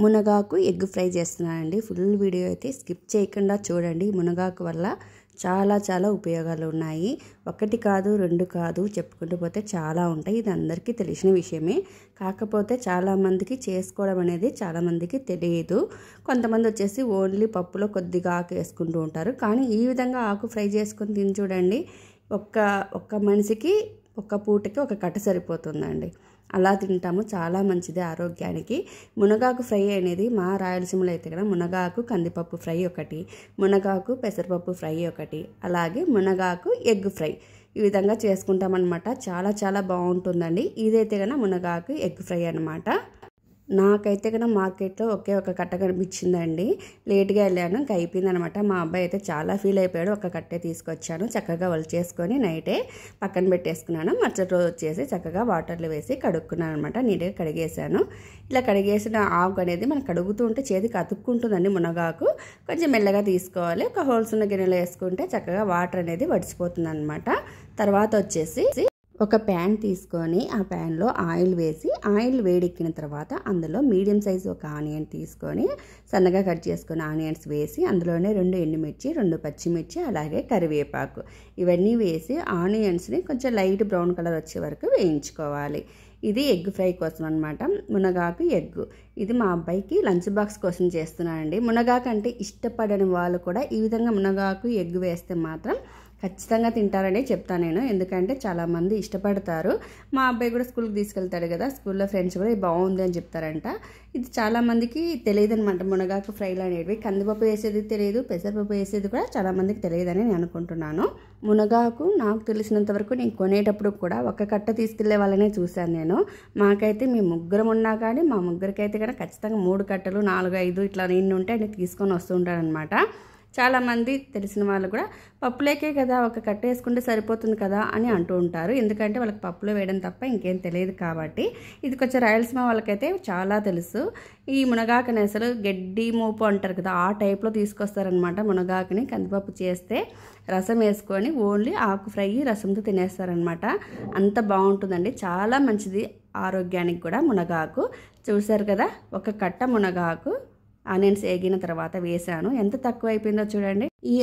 మునగాకు egg fry చేస్తున్నానండి. Full video అయితే స్కిప్ చేయకుండా చూడండి. మునగాకు వల్ల చాలా ఉపయోగాలు ఉన్నాయి. ఒకటి కాదు, రెండు కాదు, చెప్పుకుంటూ పోతే చాలా ఉంటాయి. ఇది అందరికీ తెలిసిన విషయమే. కాకపోతే చాలామందికి చేసుకోవడం అనేది చాలామందికి తెలియదు. కొంతమంది వచ్చేసి ఓన్లీ పప్పులో కొద్దిగా ఆకు వేసుకుంటూ ఉంటారు. కానీ ఈ విధంగా ఆకు ఫ్రై చేసుకొని తిని చూడండి. ఒక్క మనిషికి ఒక్క పూటకి ఒక కట్ట సరిపోతుందండి. అలా తింటాము. చాలా మంచిది ఆరోగ్యానికి. మునగాకు ఫ్రై అనేది మా రాయలసీమలో అయితే కదా మునగాకు కందిపప్పు ఫ్రై ఒకటి, మునగాకు పెసరపప్పు ఫ్రై ఒకటి, అలాగే మునగాకు ఎగ్ ఫ్రై ఈ విధంగా చేసుకుంటామన్నమాట. చాలా బాగుంటుందండి. ఇదైతే కన్నా మునగాకు ఎగ్ ఫ్రై అన్నమాట. నాకైతే కన్నా మార్కెట్లో ఒకే ఒక కట్ట కనిపించిందండి. లేట్గా వెళ్ళాను, ఇంకా అయిపోయిందనమాట. మా అబ్బాయి అయితే చాలా ఫీల్ అయిపోయాడు. ఒక కట్టే తీసుకొచ్చాను. చక్కగా చేసుకొని నైటే పక్కన పెట్టేసుకున్నాను. మరుసటి రోజు వచ్చేసి చక్కగా వాటర్లో వేసి కడుక్కున్నాను అనమాట. నీట్గా కడిగేసాను. ఇలా కడిగేసిన ఆకు అనేది మనం కడుగుతూ ఉంటే చేతికి అతుక్కుంటుందండి. మునగాకు కొంచెం మెల్లగా తీసుకోవాలి. ఒక హోల్స్ ఉన్న గిన్నెలో వేసుకుంటే చక్కగా వాటర్ అనేది వడిచిపోతుంది అనమాట. తర్వాత వచ్చేసి ఒక ప్యాన్ తీసుకొని ఆ ప్యాన్లో ఆయిల్ వేసి, ఆయిల్ వేడెక్కిన తర్వాత అందులో మీడియం సైజు ఒక ఆనియన్ తీసుకొని సన్నగా కట్ చేసుకొని ఆనియన్స్ వేసి అందులోనే 2 ఎండుమిర్చి, 2 పచ్చిమిర్చి, అలాగే కరివేపాకు ఇవన్నీ వేసి ఆనియన్స్ని కొంచెం లైట్ బ్రౌన్ కలర్ వచ్చే వరకు వేయించుకోవాలి. ఇది ఎగ్ ఫ్రై కోసం అనమాట. మునగాకు ఎగ్ ఇది మా అబ్బాయికి లంచ్ బాక్స్ కోసం చేస్తున్నానండి. మునగాకు అంటే ఇష్టపడని వాళ్ళు కూడా ఈ విధంగా మునగాకు ఎగ్ వేస్తే మాత్రం ఖచ్చితంగా తింటారని చెప్తాను నేను. ఎందుకంటే చాలామంది ఇష్టపడతారు. మా అబ్బాయి కూడా స్కూల్కి తీసుకెళ్తాడు కదా, స్కూల్లో ఫ్రెండ్స్ కూడా బాగుంది అని చెప్తారంట. ఇది చాలామందికి తెలియదు అనమాట. మునగాకు ఫ్రైలు అనేవి కందిపప్పు వేసేది తెలియదు, పెసరపప్పు వేసేది కూడా చాలామందికి తెలియదని నేను అనుకుంటున్నాను. మునగాకు నాకు తెలిసినంత వరకు నేను కొనేటప్పుడు కూడా ఒక కట్ట తీసుకెళ్లే వాళ్ళనే చూశాను నేను. మాకైతే మేము ముగ్గురం ఉన్నా కానీ మా ముగ్గురికైతే కనుక ఖచ్చితంగా 3 కట్టలు 4, 5 ఇట్లా నిన్ను ఉంటే అన్ని తీసుకొని వస్తూ ఉంటారనమాట. చాలామంది తెలిసిన వాళ్ళు కూడా పప్పులేకే కదా ఒక కట్ట వేసుకుంటే సరిపోతుంది కదా అని అంటూ ఉంటారు. ఎందుకంటే వాళ్ళకి పప్పులో వేయడం తప్ప ఇంకేం తెలియదు కాబట్టి. ఇది కొంచెం రాయలసీమ వాళ్ళకైతే చాలా తెలుసు. ఈ మునగాకుని అసలు గడ్డి మోపు అంటారు కదా, ఆ టైప్లో తీసుకొస్తారనమాట. మునగాకుని కందిపప్పు చేస్తే రసం వేసుకొని ఓన్లీ ఆకు ఫ్రై రసంతో తినేస్తారనమాట. అంత బాగుంటుందండి. చాలా మంచిది ఆరోగ్యానికి కూడా మునగాకు. చూసారు కదా, ఒక కట్ట మునగాకు ఆనియన్స్ వేగిన తర్వాత వేసాను. ఎంత తక్కువ అయిపోయిందో చూడండి. ఈ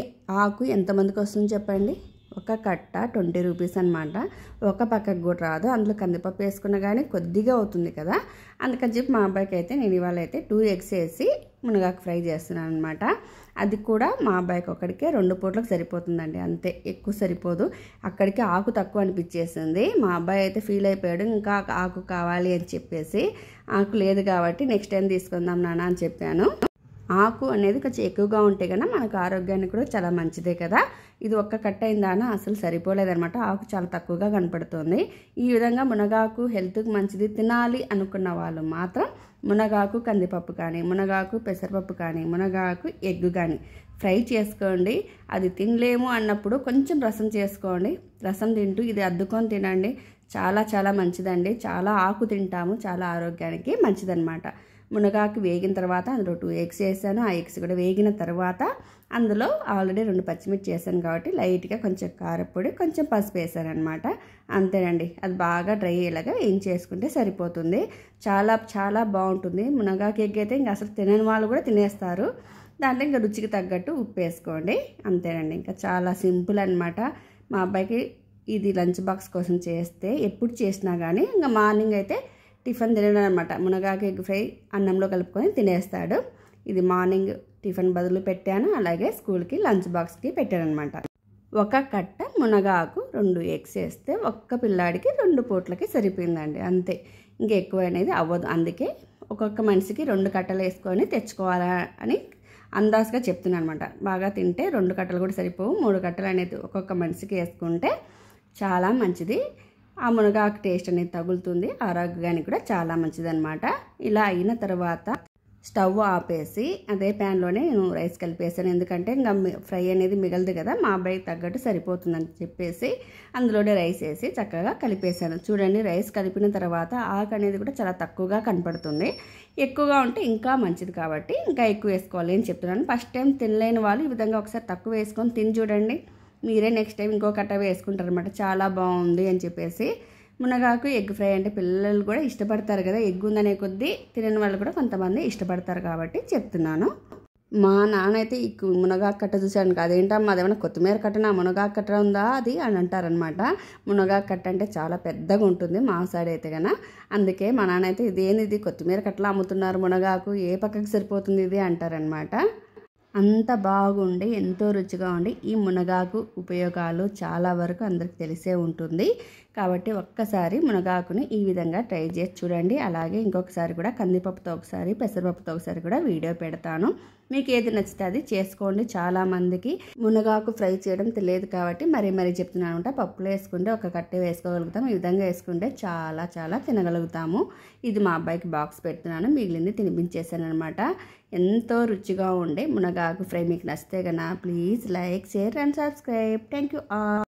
ఆకు ఎంతమందికి వస్తుందో చెప్పండి. ఒక కట్ట 20 రూపీస్ అనమాట. ఒక పక్కకు కూడా రాదు. అందులో కందిపప్పు వేసుకున్నా కానీ కొద్దిగా అవుతుంది కదా. అందుకని చెప్పి మా అబ్బాయికి అయితే నేను ఇవాళ అయితే 2 ఎగ్స్ వేసి మునగాకు ఫ్రై చేస్తున్నాను అనమాట. అది కూడా మా అబ్బాయికి ఒకడికే 2 పూటలకు సరిపోతుందండి. అంతే, ఎక్కువ సరిపోదు. అక్కడికి ఆకు తక్కువ అనిపించేసింది. మా అబ్బాయి అయితే ఫీల్ అయిపోయాడు. ఇంకా ఆకు కావాలి అని చెప్పేసి. ఆకు లేదు కాబట్టి నెక్స్ట్ టైం తీసుకుందాం నాన్న అని చెప్పాను. ఆకు అనేది కొంచెం ఎక్కువగా ఉంటే కన్నా మనకు ఆరోగ్యానికి కూడా చాలా మంచిదే కదా. ఇది ఒక్క కట్ట అయిందానా అసలు సరిపోలేదనమాట. ఆకు చాలా తక్కువగా కనపడుతుంది. ఈ విధంగా మునగాకు హెల్త్కి మంచిది తినాలి అనుకున్న వాళ్ళు మాత్రం మునగాకు కందిపప్పు కానీ, మునగాకు పెసరపప్పు కానీ, మునగాకు ఎగ్ కానీ ఫ్రై చేసుకోండి. అది తినలేము అన్నప్పుడు కొంచెం రసం చేసుకోండి. రసం తింటూ ఇది అద్దుకొని తినండి. చాలా మంచిదండి. చాలా ఆకు తింటాము, చాలా ఆరోగ్యానికి మంచిదన్నమాట. మునగాకు వేగిన తర్వాత అందులో 2 ఎగ్స్ వేసాను. ఆ ఎగ్స్ కూడా వేగిన తర్వాత అందులో ఆల్రెడీ 2 పచ్చిమిర్చి వేసాను కాబట్టి లైట్గా కొంచెం కారపొడి, కొంచెం పసుపు వేసాను అనమాట. అంతేనండి. అది బాగా డ్రై అయ్యేలాగా ఏం చేసుకుంటే సరిపోతుంది. చాలా బాగుంటుంది. మునగాకు ఎగ్ అయితే ఇంకా అసలు తినని వాళ్ళు కూడా తినేస్తారు. దాంట్లో ఇంకా రుచికి తగ్గట్టు ఉప్పు వేసుకోండి. అంతేనండి. ఇంకా చాలా సింపుల్ అనమాట. మా అబ్బాయికి ఇది లంచ్ బాక్స్ కోసం చేస్తే ఎప్పుడు చేసినా కానీ ఇంకా మార్నింగ్ అయితే టిఫిన్ తినడం అనమాట. మునగాకు ఎగ్ ఫ్రై అన్నంలో కలుపుకొని తినేస్తాడు. ఇది మార్నింగ్ టిఫిన్ బదులు పెట్టాను. అలాగే స్కూల్కి లంచ్ బాక్స్కి పెట్టాను అనమాట. ఒక కట్ట మునగాకు 2 ఎగ్స్ వేస్తే ఒక్క పిల్లాడికి 2 పూట్లకి సరిపోయిందండి. అంతే, ఇంకా ఎక్కువ అనేది అవ్వదు. అందుకే ఒక్కొక్క మనిషికి 2 కట్టలు వేసుకొని తెచ్చుకోవాలా అని అందాజుగా చెప్తున్నాను అనమాట. బాగా తింటే 2 కట్టలు కూడా సరిపోవు. 3 కట్టలు అనేది ఒక్కొక్క మనిషికి వేసుకుంటే చాలా మంచిది. ఆ మునగాకు టేస్ట్ అనేది తగులుతుంది. ఆరోగ్యానికి కూడా చాలా మంచిదన్నమాట. ఇలా అయిన తర్వాత స్టవ్ ఆపేసి అదే ప్యాన్లోనే నేను రైస్ కలిపేసాను. ఎందుకంటే ఇంకా ఫ్రై అనేది మిగలదు కదా, మా అబ్బాయికి తగ్గట్టు సరిపోతుందని చెప్పేసి అందులోనే రైస్ వేసి చక్కగా కలిపేసాను. చూడండి, రైస్ కలిపిన తర్వాత ఆకు అనేది కూడా చాలా తక్కువగా కనపడుతుంది. ఎక్కువగా ఉంటే ఇంకా మంచిది కాబట్టి ఇంకా ఎక్కువ వేసుకోవాలి అని చెప్తున్నాను. ఫస్ట్ టైం తినలేని వాళ్ళు ఈ విధంగా ఒకసారి తక్కువ వేసుకొని తిని చూడండి. మీరే నెక్స్ట్ టైం ఇంకో కట్ట వేసుకుంటారనమాట. చాలా బాగుంది అని చెప్పేసి మునగాకు ఎగ్ ఫ్రై అంటే పిల్లలు కూడా ఇష్టపడతారు కదా, ఎగ్ ఉందనే కొద్దీ తినని వాళ్ళు కూడా కొంతమంది ఇష్టపడతారు కాబట్టి చెప్తున్నాను. మా నాన్న అయితే ఈ మునగాకు కట్ట చూశాను, అదేంటమ్మా అదేమన్నా కొత్తిమీర కట్టనా, మునగాకు కట్ట ఉందా అది అని అంటారనమాట. మునగాకు కట్ట అంటే చాలా పెద్దగా ఉంటుంది మా సైడ్ అయితే కన్నా. అందుకే మా నాన్న అయితే ఇదేనిది కొత్తిమీర కట్టలా అమ్ముతున్నారు, మునగాకు ఏ పక్కకి సరిపోతుంది ఇది అంటారనమాట. అంత బాగుండి ఎంతో రుచిగా ఉండి ఈ మునగాకు ఉపయోగాలు చాలా వరకు అందరికి తెలిసే ఉంటుంది. కాబట్టి ఒక్కసారి మునగాకుని ఈ విధంగా ట్రై చేసి చూడండి. అలాగే ఇంకొకసారి కూడా కందిపప్పుతో ఒకసారి, పెసరపప్పుతో ఒకసారి కూడా వీడియో పెడతాను. మీకు ఏది నచ్చితే అది చేసుకోండి. చాలామందికి మునగాకు ఫ్రై చేయడం తెలియదు కాబట్టి మరీ చెప్తున్నాను అనమాట. పప్పులో వేసుకుంటే ఒక కట్టే వేసుకోగలుగుతాం, ఈ విధంగా వేసుకుంటే చాలా చాలా తినగలుగుతాము. ఇది మా అబ్బాయికి బాక్స్ పెడుతున్నాను, మిగిలింది తినిపించేసాను అనమాట. ఎంతో రుచిగా ఉండే మునగాకు ఫ్రై మీకు నచ్చితే కన్నా please like, share and subscribe. Thank you.